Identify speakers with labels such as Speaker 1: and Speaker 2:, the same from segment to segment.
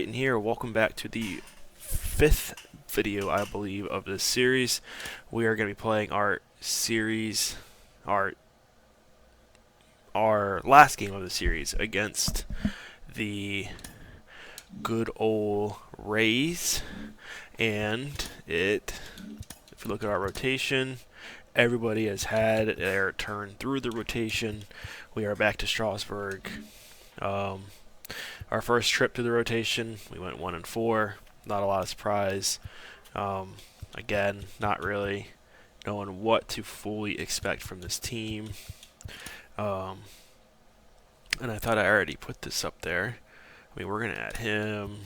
Speaker 1: Titan here. Welcome back to the 5th video, I believe, of this series. We are going to be playing our series, our last game of the series against the good old Rays. And if you look at our rotation, everybody has had their turn through the rotation. We are back to Strasburg. Our first trip to the rotation, we went 1-4. Not a lot of surprise. Again, not really knowing what to fully expect from this team. And I thought I already put this up there. I mean, we're going to add him.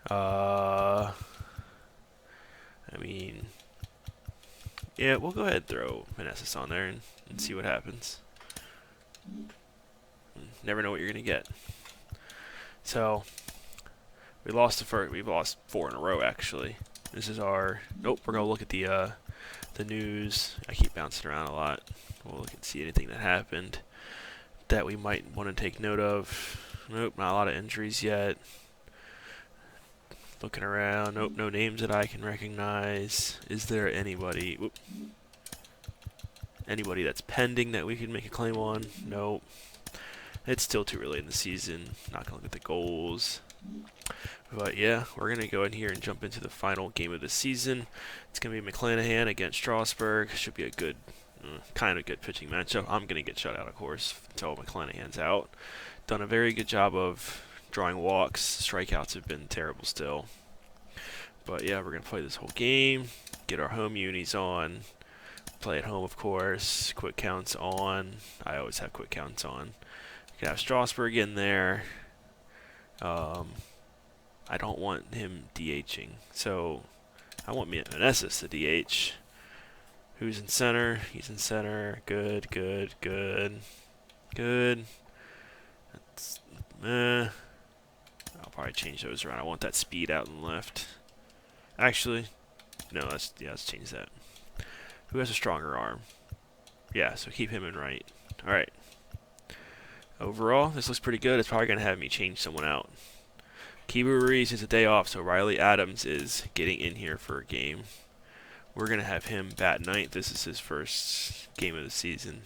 Speaker 1: I mean, yeah, we'll go ahead and throw Meneses on there and see what happens. Never know what you're going to get. So, we've lost 4 in a row, actually. This is our... Nope, we're going to look at the news. I keep bouncing around a lot. We'll look and see anything that happened that we might want to take note of. Nope, not a lot of injuries yet. Looking around. Nope, no names that I can recognize. Is there anybody... Whoop, anybody that's pending that we could make a claim on? Nope. It's still too early in the season. Not going to look at the goals. But yeah, we're going to go in here and jump into the final game of the season. It's going to be McClanahan against Strasburg. Should be a good, kind of good pitching matchup. I'm going to get shut out, of course, until McClanahan's out. Done a very good job of drawing walks. Strikeouts have been terrible still. But yeah, we're going to play this whole game. Get our home unis on. Play at home, of course. Quick counts on. I always have quick counts on. You can have Strasburg in there. I don't want him DHing, so I want Meneses to DH. Who's in center? He's in center. Good, good, good, good. That's, I'll probably change those around. I want that speed out and left. Actually, no, let's change that. Who has a stronger arm? Yeah, so keep him in right. All right. Overall, this looks pretty good. It's probably going to have me change someone out. Kibu Ruiz is a day off, so Riley Adams is getting in here for a game. We're going to have him bat ninth. This is his first game of the season.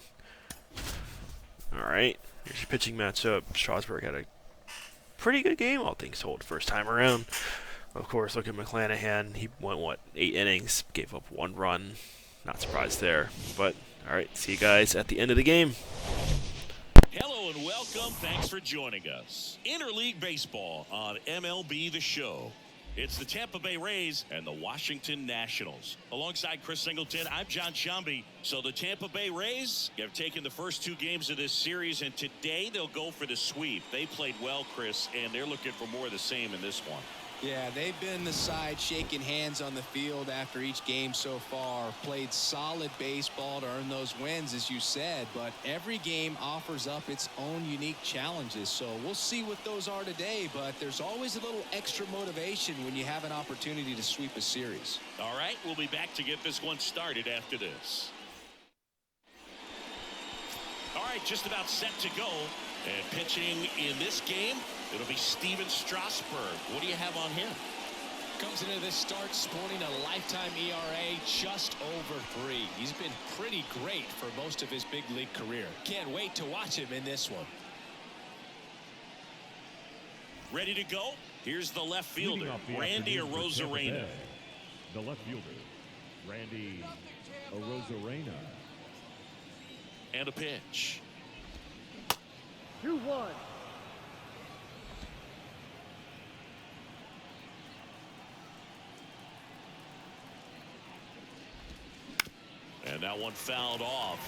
Speaker 1: Alright, here's your pitching matchup. Strasburg had a pretty good game, all things told, first time around. Of course, look at McClanahan. He went, 8 innings, gave up 1 run. Not surprised there. But, alright, see you guys at the end of the game.
Speaker 2: Hello and welcome. Thanks for joining us. Interleague Baseball on MLB The Show. It's the Tampa Bay Rays and the Washington Nationals. Alongside Chris Singleton, I'm John Shambi. So the Tampa Bay Rays have taken the first 2 games of this series, and today they'll go for the sweep. They played well, Chris, and they're looking for more of the same in this one.
Speaker 3: Yeah, they've been the side shaking hands on the field after each game so far. Played solid baseball to earn those wins, as you said, but every game offers up its own unique challenges. So we'll see what those are today, but there's always a little extra motivation when you have an opportunity to sweep a series.
Speaker 2: All right, we'll be back to get this one started after this. All right, just about set to go. And pitching in this game, it'll be Steven Strasburg. What do you have on him?
Speaker 4: Comes into this start sporting a lifetime ERA just over 3. He's been pretty great for most of his big league career. Can't wait to watch him in this one.
Speaker 2: Ready to go? Here's the left fielder, Randy Arozarena.
Speaker 5: The left fielder, Randy Arozarena.
Speaker 2: And a pitch.
Speaker 5: 2-1.
Speaker 2: And that one fouled off.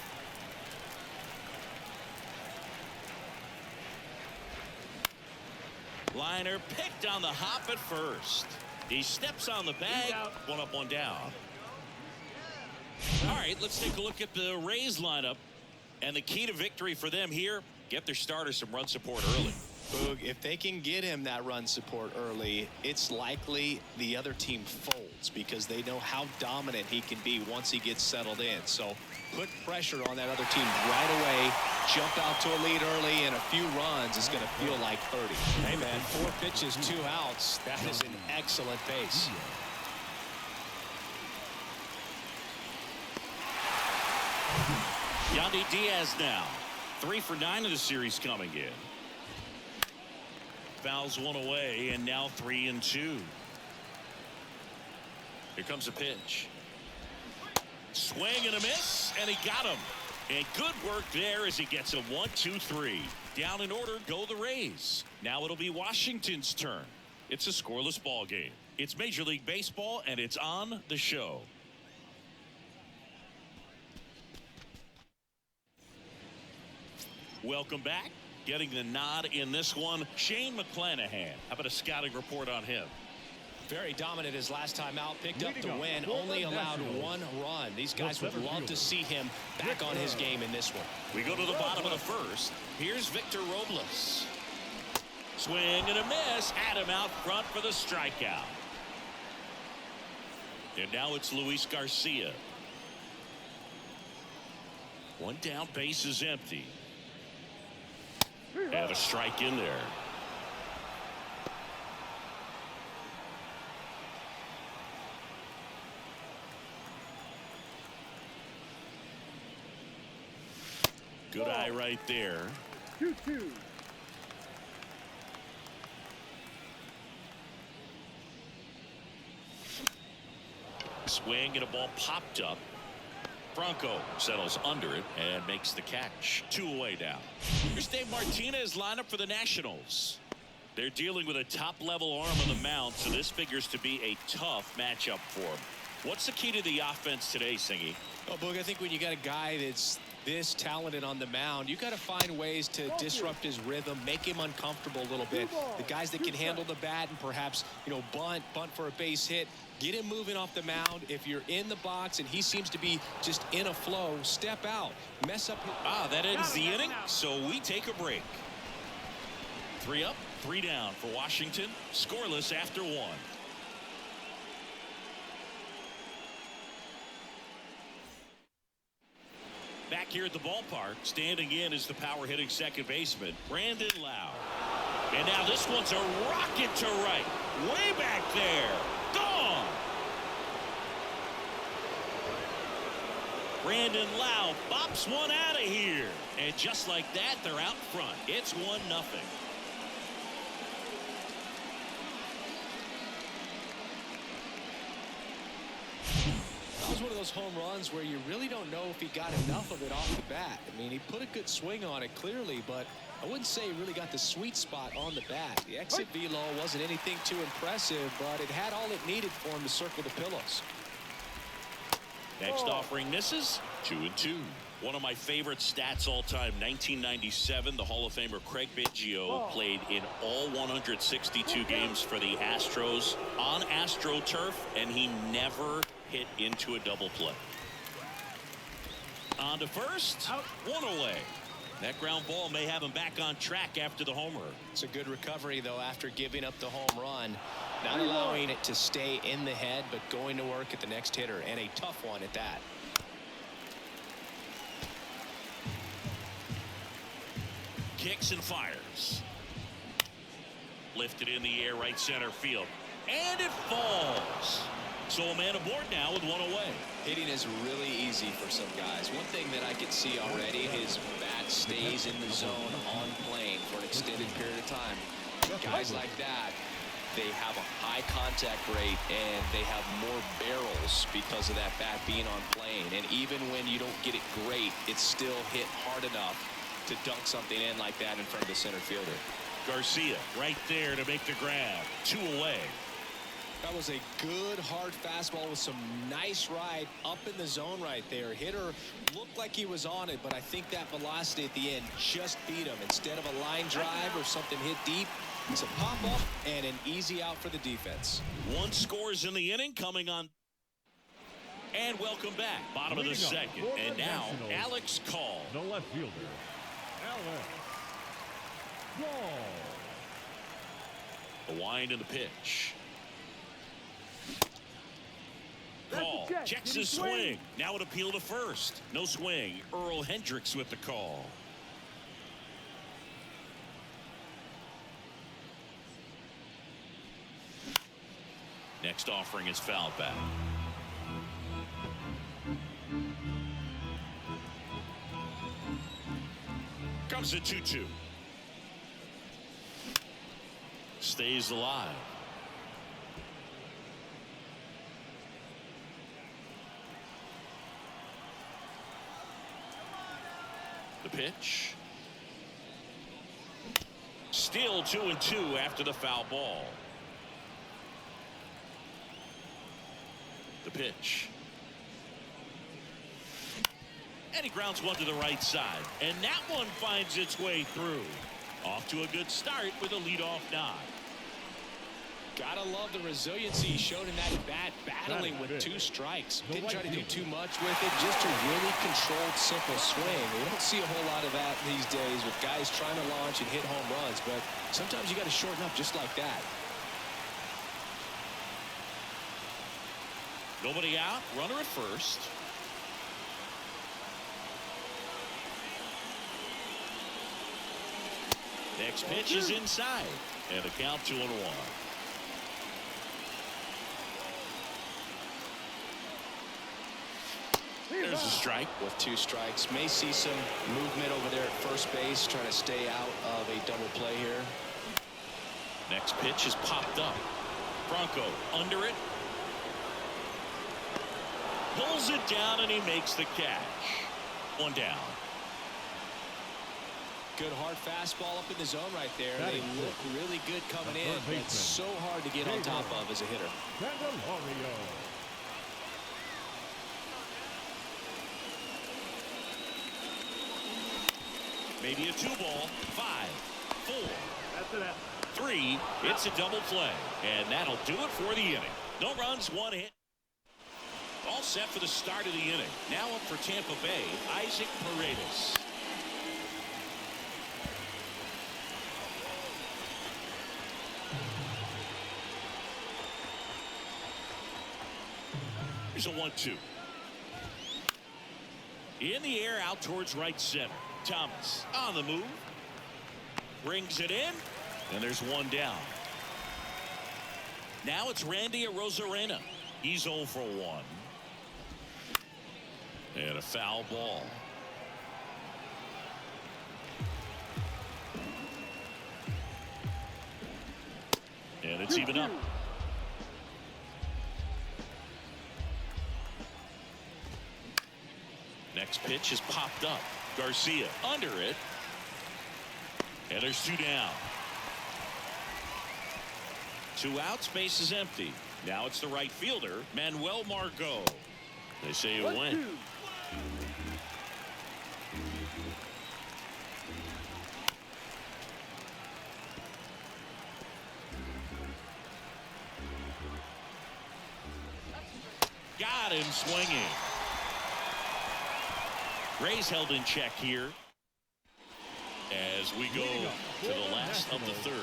Speaker 2: Liner picked on the hop at first. He steps on the bag. 1 up, 1 down. All right, let's take a look at the Rays lineup. And the key to victory for them here, get their starter some run support early.
Speaker 3: Boog, if they can get him that run support early, it's likely the other team folds. It's because they know how dominant he can be once he gets settled in. So put pressure on that other team right away. Jump out to a lead early, and a few runs is going to feel like 30.
Speaker 4: Hey, man, 4 pitches, 2 outs. That is an excellent pace.
Speaker 2: Yandy Diaz now. 3 for 9 of the series coming in. Fouls one away, and now 3-2. Here comes a pitch. Swing and a miss, and he got him. And good work there as he gets a 1-2-3. Down in order go the Rays. Now it'll be Washington's turn. It's a scoreless ball game. It's Major League Baseball, and it's on the show. Welcome back. Getting the nod in this one, Shane McClanahan. How about a scouting report on him?
Speaker 4: Very dominant his last time out. Picked up the win. Only allowed 1 run. These guys would love to see him back on his game in this one.
Speaker 2: We go to the bottom of the first. Here's Victor Robles. Swing and a miss. Had him out front for the strikeout. And now it's Luis Garcia. 1 down, base is empty. And a strike in there. Good eye right there.
Speaker 5: 2-2.
Speaker 2: Swing and a ball popped up. Franco settles under it and makes the catch. 2 away now. Here's Dave Martinez lineup for the Nationals. They're dealing with a top-level arm on the mound, so this figures to be a tough matchup for him. What's the key to the offense today, Singy?
Speaker 3: Oh, Boog, I think when you got a guy that's this talented on the mound, you got to find ways to disrupt his rhythm, make him uncomfortable a little bit. The guys that can handle the bat and perhaps, bunt for a base hit, get him moving off the mound. If you're in the box and he seems to be just in a flow, step out, mess up.
Speaker 2: That ends the inning, so we take a break. 3 up, 3 down for Washington. Scoreless after 1. Back here at the ballpark, standing in is the power hitting second baseman, Brandon Lau. And now this one's a rocket to right. Way back there. Gone. Brandon Lau bops one out of here. And just like that, they're out front. It's 1-0.
Speaker 3: That was one of those home runs where you really don't know if he got enough of it off the bat. I mean, he put a good swing on it clearly, but I wouldn't say he really got the sweet spot on the bat. The exit velo wasn't anything too impressive, but it had all it needed for him to circle the pillows.
Speaker 2: Next offering misses. 2-2. One of my favorite stats all time, 1997, the Hall of Famer Craig Biggio played in all 162 games for the Astros on AstroTurf, and he never hit into a double play. On to first. 1 away. That ground ball may have him back on track after the homer.
Speaker 3: It's a good recovery, though, after giving up the home run. Not allowing it to stay in the head, but going to work at the next hitter, and a tough one at that.
Speaker 2: Kicks and fires. Lifted in the air, right center field. And it falls. So a man aboard now with 1 away.
Speaker 3: Hitting is really easy for some guys. One thing that I can see already, his bat stays in the zone on plane for an extended period of time. Guys like that, they have a high contact rate and they have more barrels because of that bat being on plane. And even when you don't get it great, it's still hit hard enough to dunk something in like that in front of the center fielder.
Speaker 2: Garcia right there to make the grab. 2 away.
Speaker 3: That was a good hard fastball with some nice ride up in the zone right there. Hitter looked like he was on it, but I think that velocity at the end just beat him. Instead of a line drive or something hit deep, it's a pop up and an easy out for the defense.
Speaker 2: 1 scores in the inning coming on. And welcome back. Bottom of the second. And now Alex Call.
Speaker 5: The left fielder, Alex Call.
Speaker 2: The wind and the pitch. call.
Speaker 5: check.
Speaker 2: Checks
Speaker 5: Did he
Speaker 2: his swing. Now an appeal to first. No swing. Earl Hendricks with the call. Next offering is foul back. Comes a 2-2. Stays alive. The pitch. Still 2-2 after the foul ball. The pitch. And he grounds one to the right side. And that one finds its way through. Off to a good start with a leadoff nod.
Speaker 4: Gotta love the resiliency he showed in that bat, battling with 2 strikes. Didn't try to do too much with it, just a really controlled, simple swing. We don't see a whole lot of that these days with guys trying to launch and hit home runs, but sometimes you got to shorten up just like that.
Speaker 2: Nobody out, runner at first. Next pitch is inside, and a count 2-1. There's a strike.
Speaker 4: With 2 strikes, may see some movement over there at first base, trying to stay out of a double play here.
Speaker 2: Next pitch is popped up. Bronco under it. Pulls it down, and he makes the catch. 1 down.
Speaker 4: Good hard fastball up in the zone right there. They look really good coming in. It's so hard to get on top of as a hitter.
Speaker 2: Maybe a 2-ball. 5, 4, 3. It's a double play, and that'll do it for the inning. No runs, 1 hit. All set for the start of the inning. Now up for Tampa Bay, Isaac Paredes. Here's a 1-2. In the air, out towards right center. Thomas on the move. Brings it in, and there's 1 down. Now it's Randy Arozarena. He's 0 for 1. And a foul ball. And it's even up. Next pitch is popped up. Garcia under it. And there's 2 down. 2 outs, base is empty. Now it's the right fielder, Manuel Margot. They say you win. Got him swinging. Rays held in check here as we go to the last of the 3rd.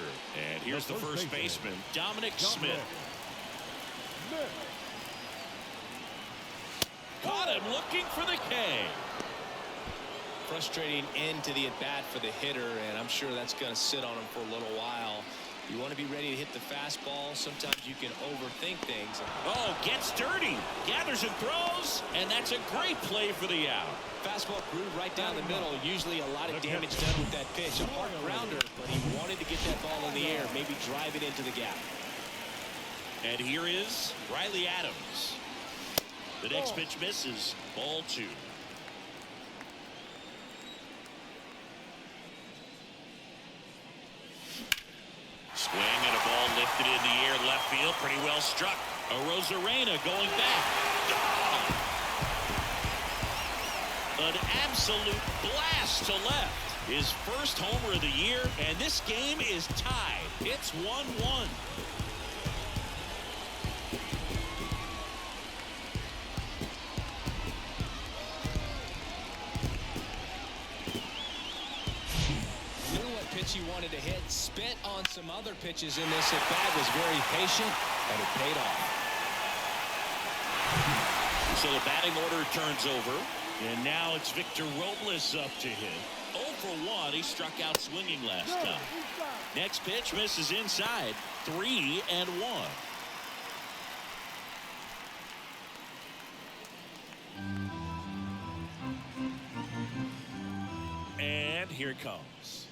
Speaker 2: And here's the first baseman, Dominic Smith. Caught him looking for the K.
Speaker 4: Frustrating end to the at-bat for the hitter, and I'm sure that's going to sit on him for a little while. You want to be ready to hit the fastball. Sometimes you can overthink things.
Speaker 2: Oh, gets dirty. Gathers and throws, and that's a great play for the out.
Speaker 4: Fastball grew right down the middle. Usually a lot of damage done with that pitch. A hard grounder, but he wanted to get that ball in the air, maybe drive it into the gap.
Speaker 2: And here is Riley Adams. The next pitch misses. Ball 2. Swing and a ball lifted in the air, left field, pretty well struck. Arozarena going back. Gone! An absolute blast to left. His first homer of the year, and this game is tied. It's 1-1.
Speaker 4: He wanted to hit, spit on some other pitches in this at bat, was very patient, and it paid off.
Speaker 2: So the batting order turns over. And now it's Victor Robles up to hit. 0 for 1. He struck out swinging last time. Next pitch misses inside. 3-1. And here it comes.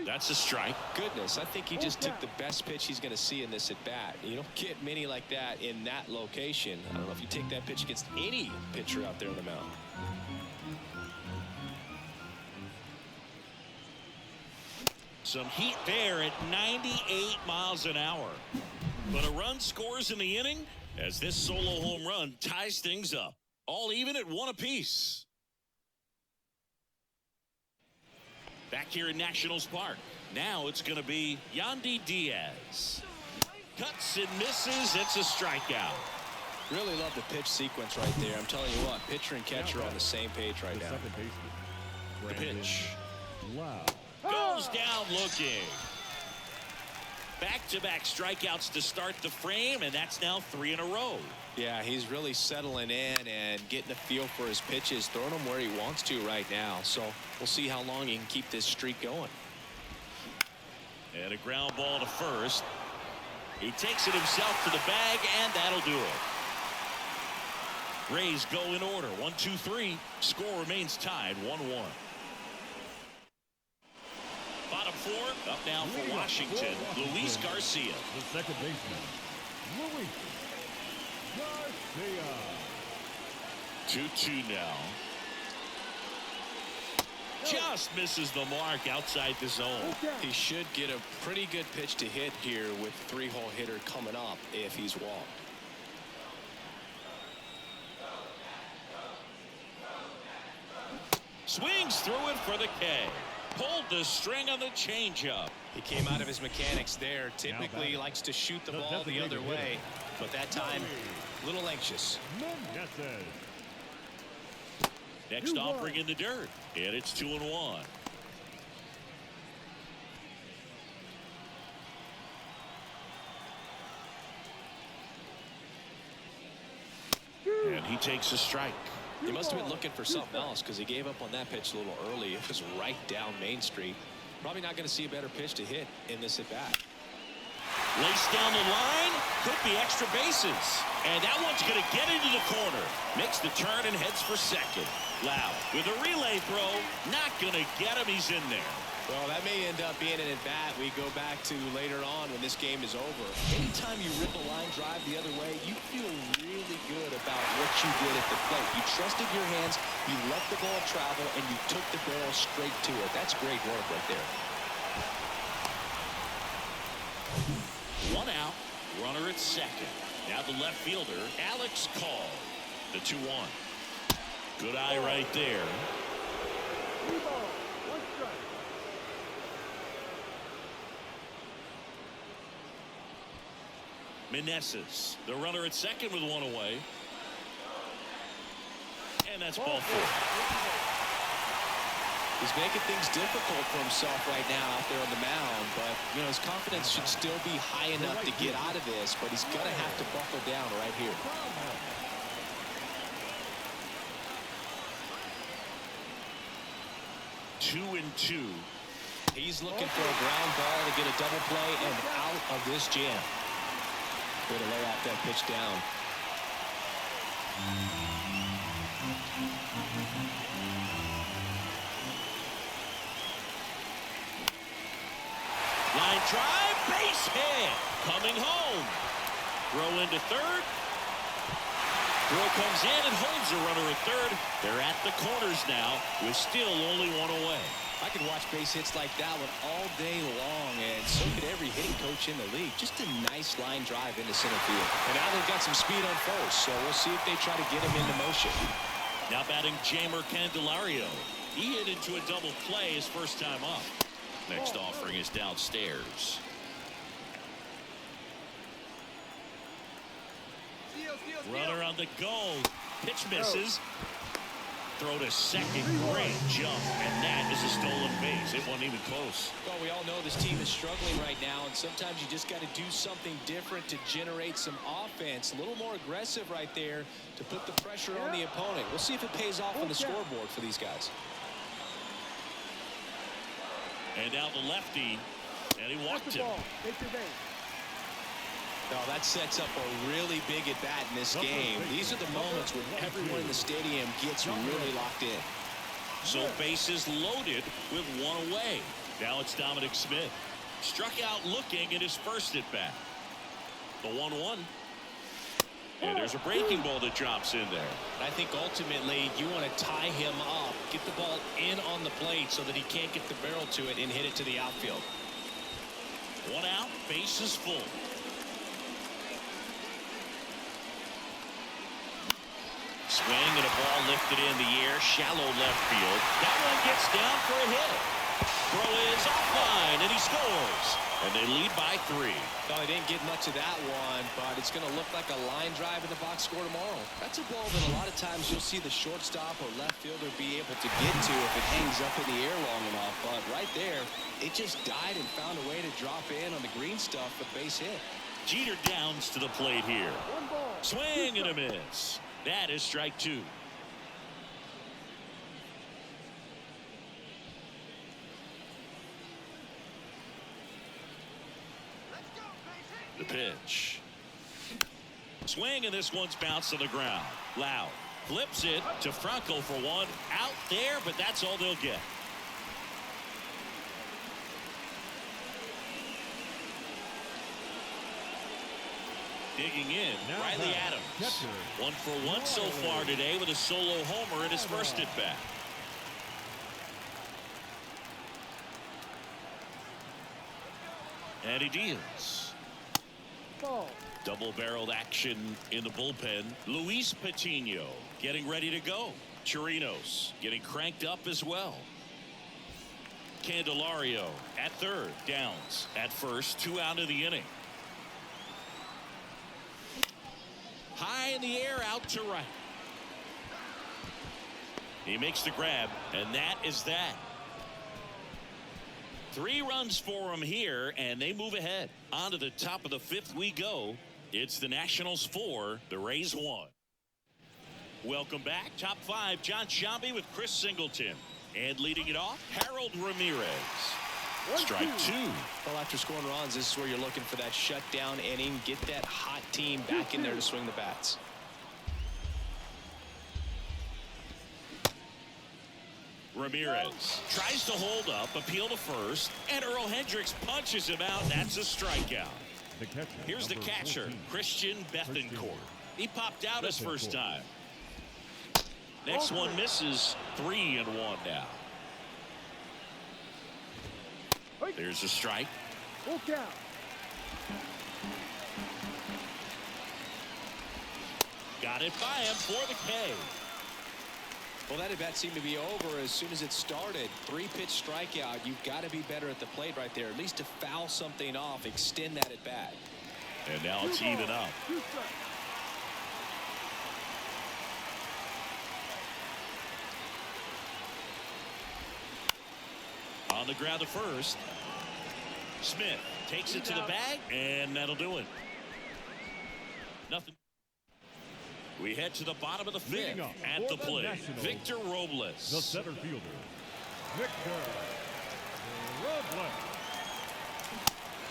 Speaker 2: That's a strike.
Speaker 4: Goodness, I think he just took the best pitch he's going to see in this at bat. You don't get many like that in that location. I don't know if you take that pitch against any pitcher out there on the mound.
Speaker 2: Some heat there at 98 miles an hour. But a run scores in the inning as this solo home run ties things up. All even at 1 apiece. Back here in Nationals Park. Now it's going to be Yandy Diaz. Cuts and misses. It's a strikeout.
Speaker 4: Really love the pitch sequence right there. I'm telling you what, pitcher and catcher are on the same page right now.
Speaker 2: The pitch.
Speaker 5: Wow.
Speaker 2: Goes down looking. Back-to-back strikeouts to start the frame, and that's now 3 in a row.
Speaker 4: Yeah, he's really settling in and getting a feel for his pitches, throwing them where he wants to right now. So we'll see how long he can keep this streak going.
Speaker 2: And a ground ball to first. He takes it himself to the bag, and that'll do it. Rays go in order. 1, 2, 3. Score remains tied 1-1. Bottom 4, up now for Washington, Luis Garcia.
Speaker 5: The second baseman, Luis Garcia.
Speaker 2: 2-2 now. Just misses the mark outside the zone.
Speaker 4: He should get a pretty good pitch to hit here with 3-hole hitter coming up if he's walked.
Speaker 2: Swings through it for the K. Pulled the string on the changeup.
Speaker 4: He came out of his mechanics there. Typically he likes to shoot the ball the other way, but that time a little anxious.
Speaker 2: Next offering in the dirt, and it's 2-1. And he takes a strike.
Speaker 4: He must have been looking for something else because he gave up on that pitch a little early. It was right down Main Street. Probably not going to see a better pitch to hit in this at bat.
Speaker 2: Laced down the line, could be extra bases. And that one's going to get into the corner. Makes the turn and heads for second. Lau with a relay throw, not going to get him. He's in there.
Speaker 4: Well, that may end up being an at-bat we go back to later on when this game is over. Anytime you rip a line drive the other way, you feel really good about what you did at the plate. You trusted your hands, you let the ball travel, and you took the barrel straight to it. That's great work right there.
Speaker 2: 1 out, runner at second. Now the left fielder, Alex Call. The 2-1. Good eye right there. Meneses, the runner at second with 1 away. And that's ball 4.
Speaker 4: He's making things difficult for himself right now out there on the mound, but you know his confidence should still be high enough to get out of this, but he's gonna have to buckle down right here.
Speaker 2: Two and 2.
Speaker 4: He's looking for a ground ball to get a double play and out of this jam. Way to lay out that pitch down.
Speaker 2: Line drive, base hit. Coming home. Throw into third. Throw comes in and holds the runner at third. They're at the corners now with still only 1 away.
Speaker 4: I could watch base hits like that one all day long, and so could every hitting coach in the league. Just a nice line drive into center field. And now they've got some speed on first, so we'll see if they try to get him into motion.
Speaker 2: Now batting Jamer Candelario. He hit into a double play his first time up. Next offering is downstairs. Runner on the go. Pitch misses. Throw to second, great jump, and that is a stolen base. It wasn't even close.
Speaker 4: Well, we all know this team is struggling right now, and sometimes you just got to do something different to generate some offense. A little more aggressive right there to put the pressure on the opponent. We'll see if it pays off on the scoreboard for these guys.
Speaker 2: And now the lefty, and he walked him.
Speaker 3: No, that sets up a really big at-bat in this game. These are the moments when everyone in the stadium gets really locked in.
Speaker 2: So bases loaded with one away. Now it's Dominic Smith. Struck out looking at his first at-bat. The 1-1. And there's a breaking ball that drops in there.
Speaker 4: I think ultimately you want to tie him up, get the ball in on the plate so that he can't get the barrel to it and hit it to the outfield.
Speaker 2: One out, bases full. Swing and a ball lifted in the air, shallow left field. That one gets down for a hit. Throw is offline, and he scores. And they lead by 3.
Speaker 4: Well, they didn't get much of that one, but it's going to look like a line drive in the box score tomorrow.
Speaker 3: That's a ball that a lot of times you'll see the shortstop or left fielder be able to get to if it hangs up in the air long enough. But right there, it just died and found a way to drop in on the green stuff for base hit.
Speaker 2: Jeter downs to the plate here. Swing and a miss. That is strike 2. The pitch. Swing, and this one's bounced to the ground. Loud flips it to Franco for one. Out there, but that's all they'll get. Digging in, Riley Adams. 1 for 1 so far today with a solo homer in his first at bat. And he deals. Double-barreled action in the bullpen. Luis Patino getting ready to go. Chirinos getting cranked up as well. Candelario at third. Downs at first. 2 out of the inning. High in the air, out to right. He makes the grab, and that is that. 3 runs for him here, and they move ahead. On to the top of the 5th we go. It's the Nationals 4, the Rays 1. Welcome back. Top 5, John Sciambi with Chris Singleton. And leading it off, Harold Ramirez. Strike 2.
Speaker 4: Well, after scoring runs, this is where you're looking for that shutdown inning. Get that hot team back in there to swing the bats.
Speaker 2: Ramirez tries to hold up, appeal to first, and Earl Hendricks punches him out. That's a strikeout. Here's the catcher, 14. Christian Bethancourt. He popped out his first time. Next one misses. 3-1 now. There's a strike. Got it by him for the K.
Speaker 3: Well, that at-bat seemed to be over as soon as it started. 3-pitch strikeout. You've got to be better at the plate right there, at least to foul something off, extend that at-bat.
Speaker 2: And now it's even up. On the ground to first. Smith takes it to the bag, and that'll do it. Nothing. We head to the bottom of the 5th at the plate. Victor Robles.
Speaker 5: The center fielder, Victor Robles.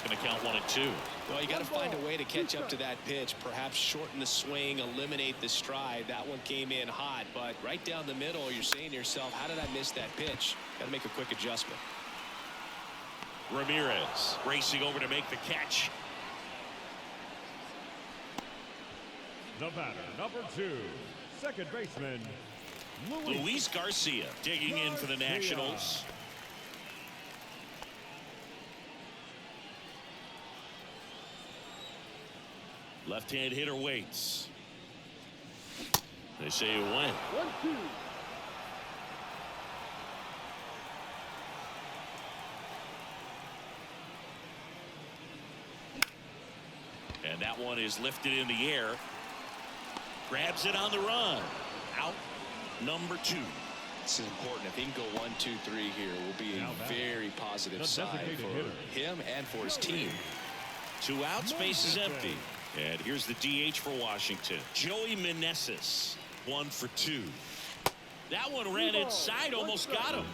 Speaker 2: Going to count 1 and 2.
Speaker 4: Well, you got to find a way to catch up to that pitch. Perhaps shorten the swing, eliminate the stride. That one came in hot, but right down the middle, you're saying to yourself, how did I miss that pitch? Got to make a quick adjustment.
Speaker 2: Ramirez racing over to make the catch.
Speaker 5: The batter, number 2, second baseman,
Speaker 2: Luis Garcia digging in for the Nationals. Left-hand hitter waits. They say it went.
Speaker 5: 1-2.
Speaker 2: And that one is lifted in the air. Grabs it on the run. Out. number 2.
Speaker 4: This is important. If he can go 1, 2, 3 here, it will be a very positive sign for him and for his team.
Speaker 2: 2 outs, base is empty. And here's the DH for Washington, Joey Meneses, 1 for 2. That one ran inside, almost got him.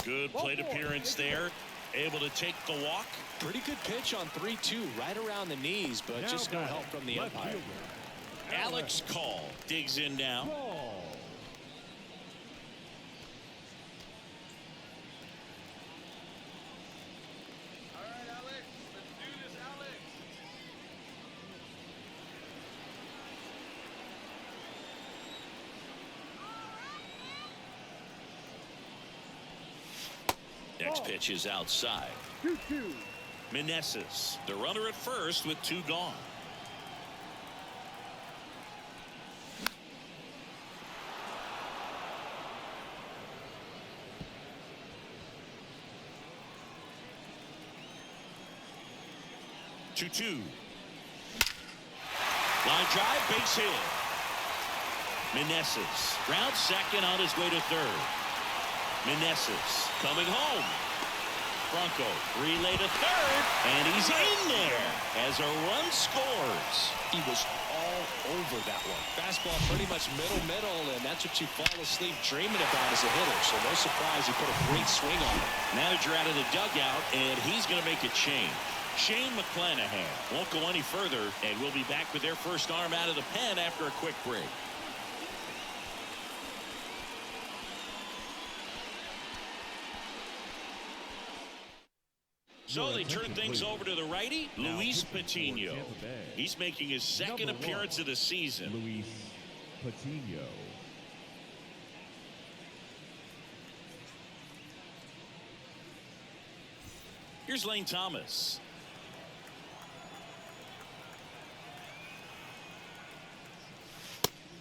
Speaker 2: Good plate appearance there. Able to take the walk.
Speaker 4: Pretty good pitch on 3-2, right around the knees, but just no help from the umpire.
Speaker 2: Alex Call digs in now. Next pitch is outside.
Speaker 5: 2-2.
Speaker 2: Meneses, the runner at first with 2 gone. Two. Line drive, base hit. Meneses round second on his way to third. Meneses coming home. Bronco relay to third, and he's in there as a run scores.
Speaker 4: He was all over that one. Fastball pretty much middle, and that's what you fall asleep dreaming about as a hitter. So no surprise he put a great swing on it.
Speaker 2: Manager out of the dugout, and he's going to make a change. Shane McClanahan won't go any further, and we'll be back with their first arm out of the pen after a quick break. So they turn things over to the righty, Luis Patino. He's making his second appearance of the season.
Speaker 5: Luis Patino.
Speaker 2: Here's Lane Thomas.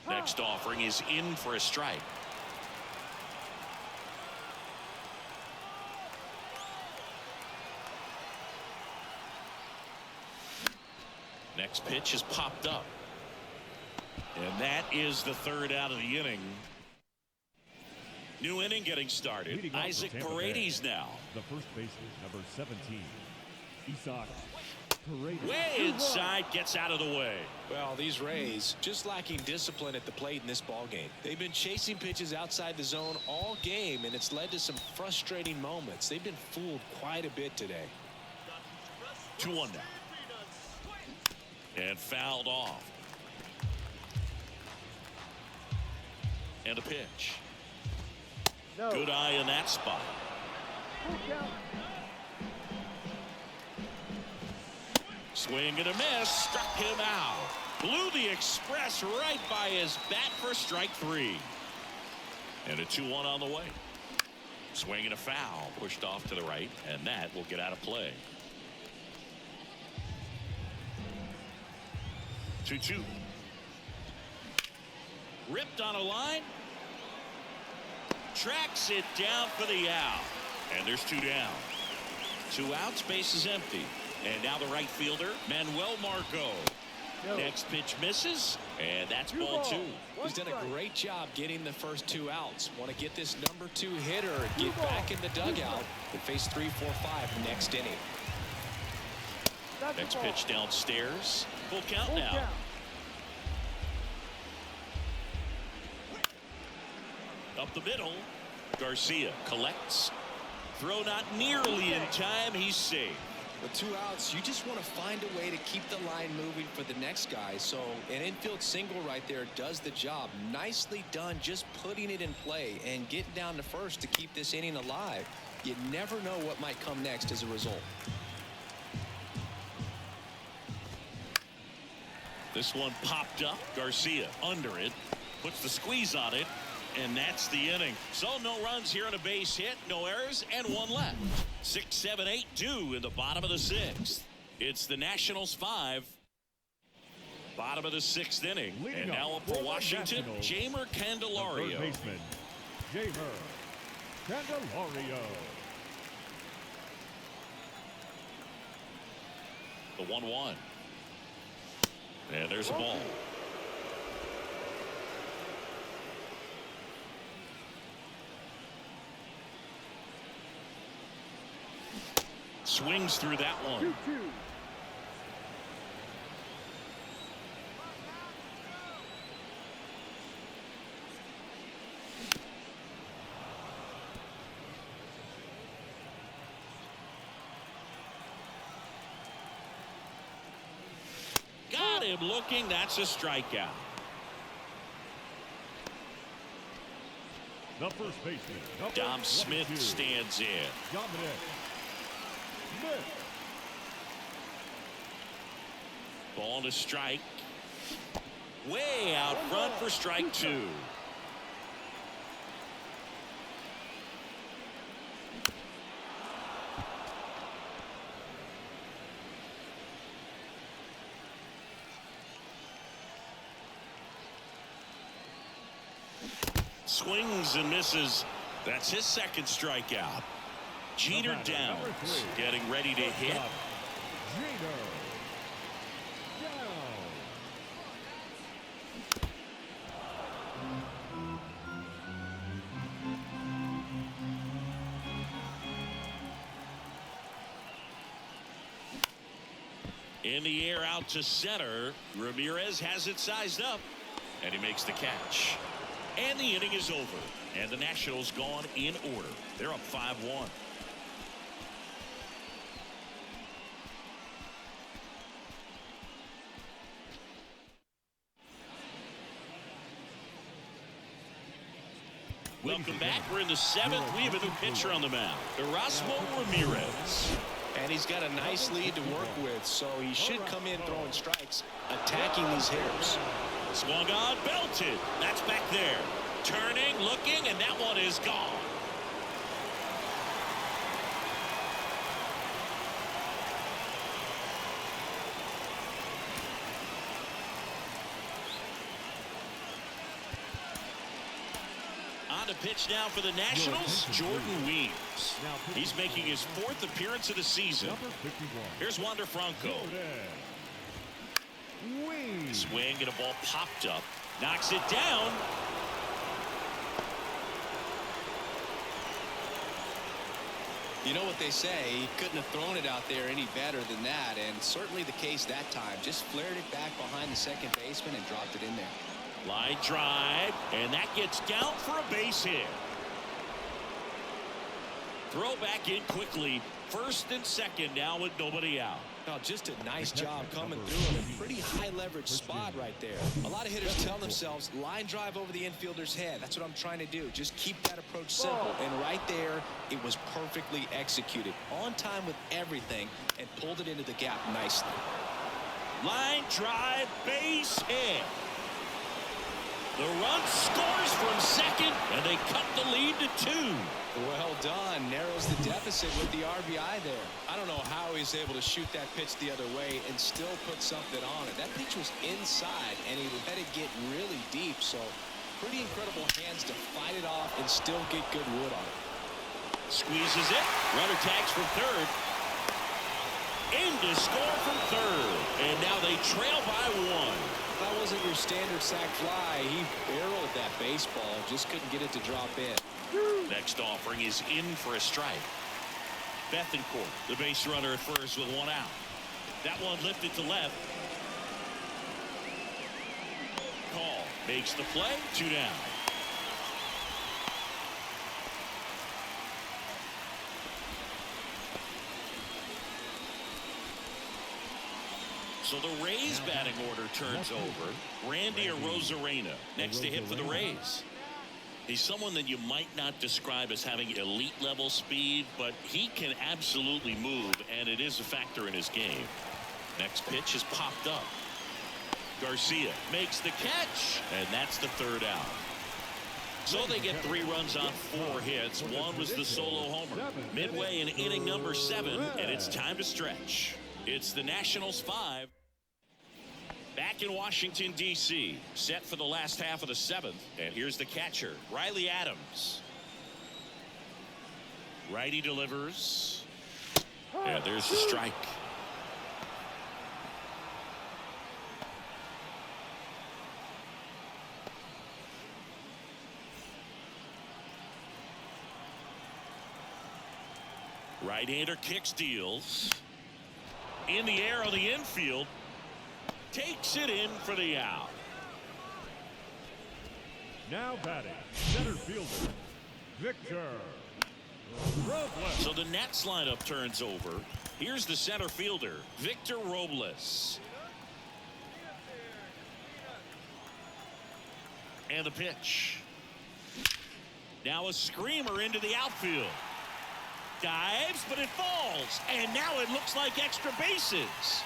Speaker 2: Next offering is in for a strike. Next pitch is popped up. And that is the third out of the inning. New inning getting started. Isaac Paredes now.
Speaker 5: The first baseman, number 17, Isaac Paredes.
Speaker 2: Way inside, gets out of the way.
Speaker 4: Well, these Rays just lacking discipline at the plate in this ball game. They've been chasing pitches outside the zone all game, and it's led to some frustrating moments. They've been fooled quite a bit today.
Speaker 2: 2-1 now. And fouled off. And a pitch.
Speaker 5: No.
Speaker 2: Good eye in that spot. Swing and a miss. Struck him out. Blew the express right by his bat for strike 3. And a 2-1 on the way. Swing and a foul. Pushed off to the right. And that will get out of play. 2-2. Ripped on a line. Tracks it down for the out. And there's 2 down. 2 outs, base is empty. And now the right fielder, Manuel Margot.
Speaker 5: No.
Speaker 2: Next pitch misses. And that's ball 2.
Speaker 4: He's done a great job getting the first 2 outs. Want to get this number 2 hitter and get back in the dugout and face 3, 4, 5 next inning.
Speaker 2: Next pitch downstairs. Full count now. Up the middle. Garcia collects. Throw not nearly in time. He's safe.
Speaker 3: With 2 outs, you just want to find a way to keep the line moving for the next guy. So an infield single right there does the job. Nicely done, just putting it in play and getting down to first to keep this inning alive. You never know what might come next as a result.
Speaker 2: This one popped up. Garcia under it. Puts the squeeze on it. And that's the inning. So no runs here on a base hit, no errors, and 1 left. 6, 7, 8 due in the bottom of the 6th. It's the Nationals 5, Bottom of the 6th inning.
Speaker 5: Leading
Speaker 2: And now
Speaker 5: up
Speaker 2: up for
Speaker 5: for the
Speaker 2: Washington,
Speaker 5: Nationals,
Speaker 2: Jamer
Speaker 5: the third
Speaker 2: Candelario.
Speaker 5: baseman, Jamer Candelario.
Speaker 2: The 1-1. And there's a ball. Swings through that one.
Speaker 5: 2-2.
Speaker 2: Got him looking. That's a strikeout.
Speaker 5: The first baseman, number
Speaker 2: Dom Smith
Speaker 5: 22,
Speaker 2: stands in.
Speaker 5: Dominic Smith.
Speaker 2: Ball to strike. Way out front for strike 2. Swings and misses. That's his second strikeout. Jeter
Speaker 5: Number
Speaker 2: Downs
Speaker 5: 3,
Speaker 2: getting ready to hit.
Speaker 5: Jeter Downs.
Speaker 2: In the air out to center. Ramirez has it sized up. And he makes the catch. And the inning is over. And the Nationals gone in order. They're up 5-1. Welcome back. We're in the 7th. We have a new pitcher on the mound. Erasmo Ramirez.
Speaker 4: And he's got a nice lead to work with, so he should come in throwing strikes, attacking these hitters.
Speaker 2: Swung on, belted. That's back there. Turning, looking, and that one is gone. On to pitch now for the Nationals, Jordan Weems. He's making his 4th appearance of the season.
Speaker 5: Number 51.
Speaker 2: Here's Wander Franco.
Speaker 5: Wing.
Speaker 2: Swing and a ball popped up. Knocks it down.
Speaker 3: You know what they say, he couldn't have thrown it out there any better than that, and certainly the case that time. Just flared it back behind the second baseman and dropped it in there.
Speaker 2: Line drive, and that gets down for a base hit. Throw back in quickly. First and second now with nobody out.
Speaker 3: Now, just a nice job coming through in a pretty high leverage spot right there. A lot of hitters tell themselves line drive over the infielder's head. That's what I'm trying to do. Just keep that approach simple. And right there, it was perfectly executed. On time with everything and pulled it into the gap nicely.
Speaker 2: Line drive, base hit. The run scores from second, and they cut the lead to 2.
Speaker 3: Well done. Narrows the deficit with the RBI there. I don't know how he's able to shoot that pitch the other way and still put something on it. That pitch was inside, and he let it get really deep. So pretty incredible hands to fight it off and still get good wood on it.
Speaker 2: Squeezes it. Runner tags from third. Aim to score from third. And now they trail by 1.
Speaker 3: That wasn't your standard sac fly. He barreled that baseball. Just couldn't get it to drop in.
Speaker 2: Next offering is in for a strike. Bethencourt, the base runner at first with 1 out. That one lifted to left. Call makes the play. 2 down. So the Rays batting order turns over. Randy Arozarena next to hit for the Rays. He's someone that you might not describe as having elite level speed, but he can absolutely move, and it is a factor in his game. Next pitch is popped up. Garcia makes the catch, and that's the 3rd out. So they get 3 runs on 4 hits. One was the solo homer. Midway in inning number 7, and it's time to stretch. It's the Nationals 5. Back in Washington, D.C., set for the last half of the 7th. And here's the catcher, Riley Adams. Righty delivers. And there's the strike. Right-hander kicks, deals. In the air on the infield. Takes it in for the out.
Speaker 5: Now batting, center fielder, Victor Robles.
Speaker 2: So the Nats lineup turns over. Here's the center fielder, Victor Robles. And the pitch. Now a screamer into the outfield. Dives, but it falls. And now it looks like extra bases.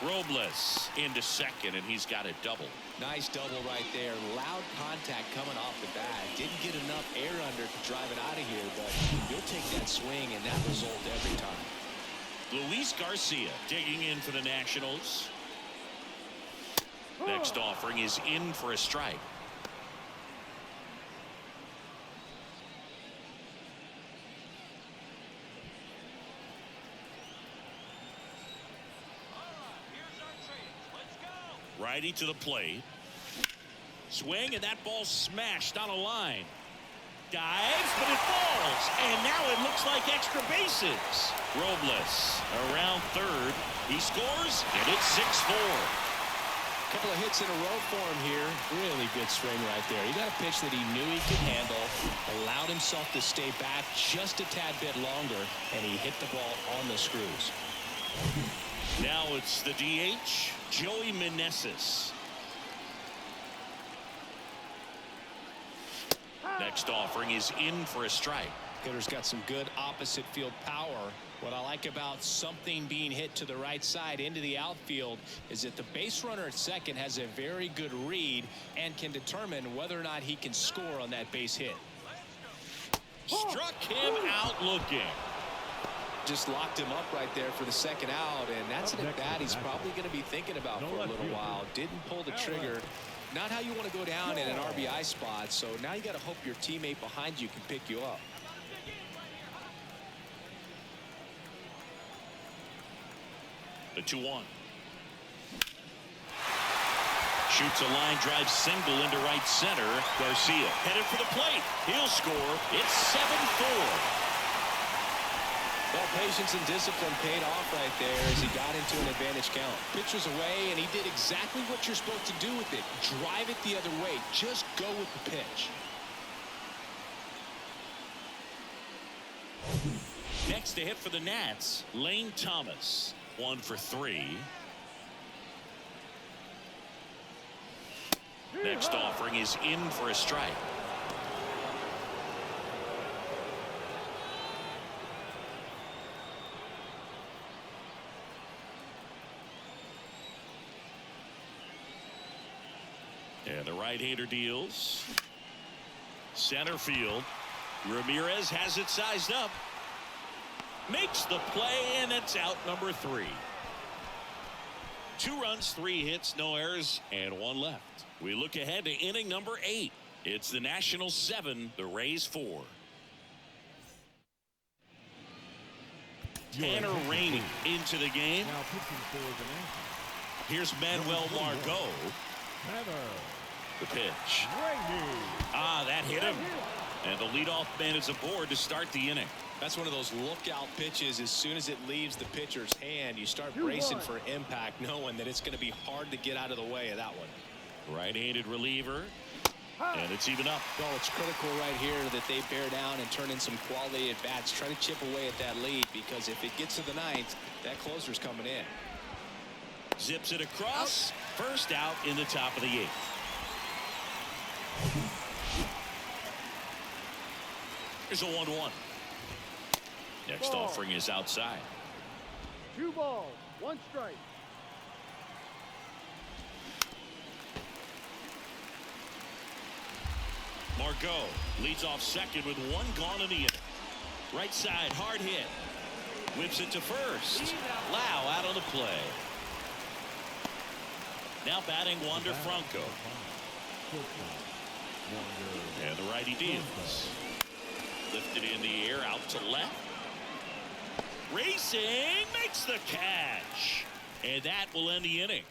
Speaker 2: Robles into second, and he's got a double.
Speaker 3: Nice double right there. Loud contact coming off the bat. Didn't get enough air under to drive it out of here, but you'll take that swing and that result every time.
Speaker 2: Luis Garcia digging in for the Nationals. Next offering is in for a strike. Righty to the plate. Swing, and that ball smashed on a line. Dives, but it falls. And now it looks like extra bases. Robles around third. He scores, and it's 6-4.
Speaker 3: Couple of hits in a row for him here. Really good swing right there. He got a pitch that he knew he could handle, allowed himself to stay back just a tad bit longer, and he hit the ball on the screws.
Speaker 2: Now it's the DH, Joey Meneses. Next offering is in for a strike.
Speaker 3: Hitter's got some good opposite field power. What I like about something being hit to the right side into the outfield is that the base runner at second has a very good read and can determine whether or not he can score on that base hit.
Speaker 2: Struck him out looking.
Speaker 3: Just locked him up right there for the second out, and that's an at-bat he's probably going to be thinking about for a little while. Didn't pull the trigger. Not how you want to go down in an RBI spot, so now you got to hope your teammate behind you can pick you up.
Speaker 2: The 2-1. Shoots a line drive single into right center. Garcia headed for the plate. He'll score. It's 7-4.
Speaker 3: Well, patience and discipline paid off right there as he got into an advantage count. Pitcher's away, and he did exactly what you're supposed to do with it. Drive it the other way. Just go with the pitch.
Speaker 2: Next to hit for the Nats, Lane Thomas. 1 for 3. Next offering is in for a strike. And the right-hander deals. Center field. Ramirez has it sized up. Makes the play, and it's out number 3. 2 runs, 3 hits, no errors, and 1 left. We look ahead to inning number 8. It's the Nationals 7, the Rays 4. Tanner Rainey into the game.
Speaker 5: Now pitching for the Nationals,
Speaker 2: Here's Manuel Margot.
Speaker 5: Tanner
Speaker 2: The pitch.
Speaker 5: Rainey.
Speaker 2: That hit him. And the leadoff man is aboard to start the inning.
Speaker 3: That's one of those lookout pitches. As soon as it leaves the pitcher's hand, you start bracing for impact, knowing that it's going to be hard to get out of the way of that one.
Speaker 2: Right-handed reliever. And it's even up.
Speaker 3: Oh, it's critical right here that they bear down and turn in some quality at bats. Try to chip away at that lead, because if it gets to the 9th, that closer's coming in.
Speaker 2: Zips it across. First out in the top of the 8th. Here's a 1-1. Next offering is outside.
Speaker 6: 2 balls, 1 strike.
Speaker 2: Margot leads off second with 1 gone in the inning. Right side, hard hit. Whips it to first. Lau out on the play. Now batting Wander Franco. And the righty deals. Lifted in the air out to left. Racing makes the catch. And that will end the inning.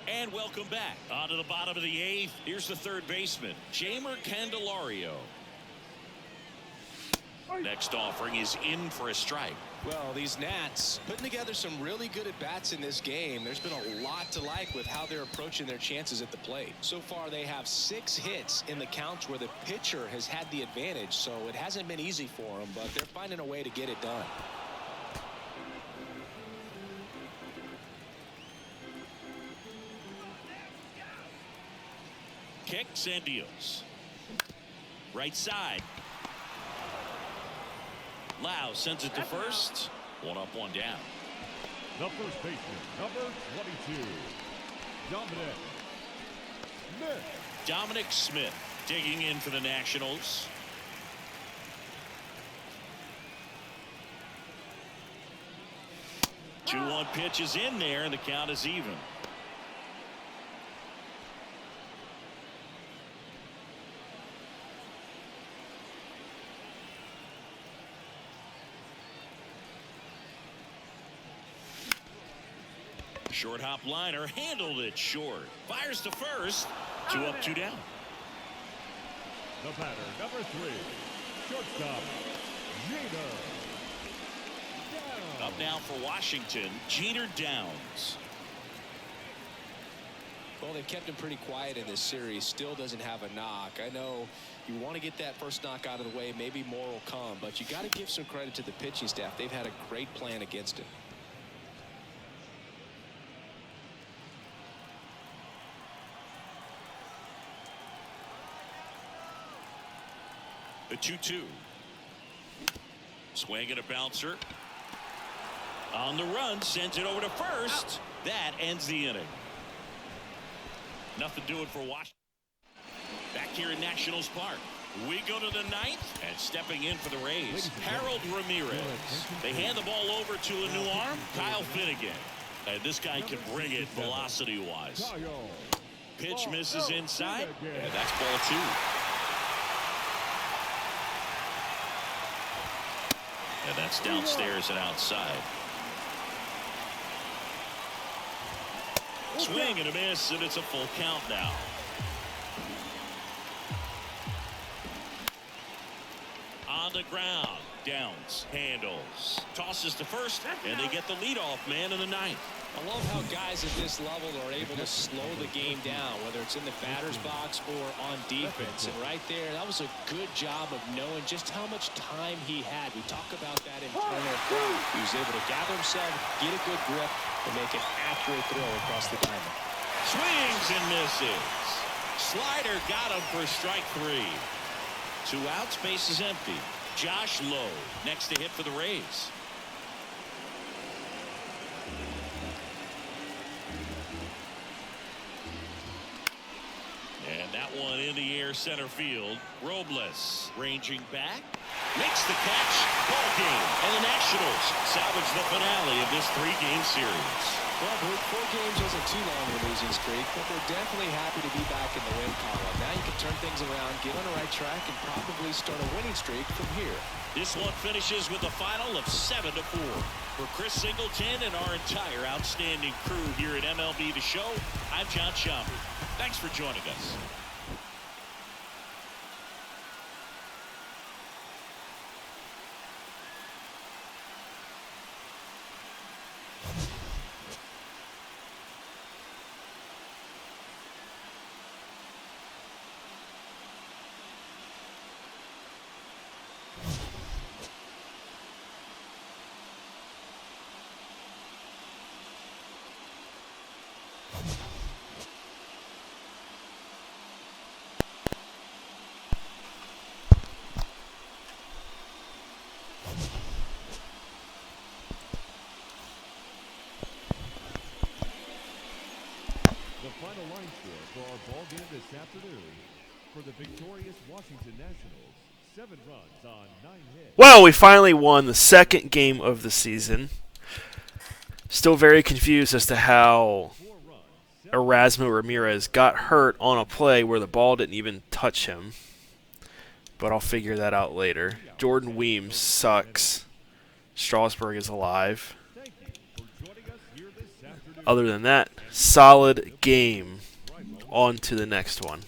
Speaker 2: And welcome back. On to the bottom of the 8th. Here's the third baseman, Jeimer Candelario. Next offering is in for a strike.
Speaker 4: Well, these Nats putting together some really good at-bats in this game. There's been a lot to like with how they're approaching their chances at the plate. So far, they have 6 hits in the counts where the pitcher has had the advantage, so it hasn't been easy for them, but they're finding a way to get it done.
Speaker 2: Kicks and deals. Right side. Lau sends it to first. 1 up, 1 down.
Speaker 5: The first baseman, number 22,
Speaker 2: Dominic Smith digging in for the Nationals. Two 2-1 pitch is in there, and the count is even. Short hop liner handled it short. Fires to first. 2 up, 2 down.
Speaker 5: The batter, number 3, shortstop, Jeter.
Speaker 2: Up now for Washington, Jeter Downs.
Speaker 4: Well, they've kept him pretty quiet in this series. Still doesn't have a knock. I know you want to get that first knock out of the way. Maybe more will come, but you got to give some credit to the pitching staff. They've had a great plan against him.
Speaker 2: The 2-2. Swing and a bouncer. On the run, sends it over to first. That ends the inning. Nothing doing for Washington. Back here in Nationals Park. We go to the 9th, and stepping in for the Rays, Harold Ramirez. They hand the ball over to a new arm, Kyle Finnegan. And this guy can bring it velocity-wise. Pitch misses inside, and that's ball 2. And that's downstairs and outside. Swing and a miss, and it's a full count now. On the ground, Downs handles, tosses to first, and they get the leadoff man in the 9th.
Speaker 4: I love how guys at this level are able to slow the game down, whether it's in the batter's box or on defense. And right there, that was a good job of knowing just how much time he had. We talk about that internal throw. He was able to gather himself, get a good grip, and make an accurate throw across the diamond.
Speaker 2: Swings and misses. Slider got him for strike 3. 2 outs, base is empty. Josh Lowe next to hit for the Rays. And that one in the air center field. Robles ranging back. Makes the catch. Ball game. And the Nationals salvage the finale of this 3-game series.
Speaker 4: Well, 4 games wasn't too long of a losing streak, but they're definitely happy to be back in the win column. Now you can turn things around, get on the right track, and probably start a winning streak from here.
Speaker 2: This one finishes with a final of 7-4. For Chris Singleton and our entire outstanding crew here at MLB The Show, I'm John Schaumburg. Thanks for joining us.
Speaker 5: The final line score for our ball game this afternoon for the victorious Washington Nationals, 7 runs on 9 hits.
Speaker 1: Well, we finally won the second game of the season. Still very confused as to how Erasmo Ramirez got hurt on a play where the ball didn't even touch him. But I'll figure that out later. Jordan Weems sucks. Strasburg is alive. Other than that, solid game. On to the next one.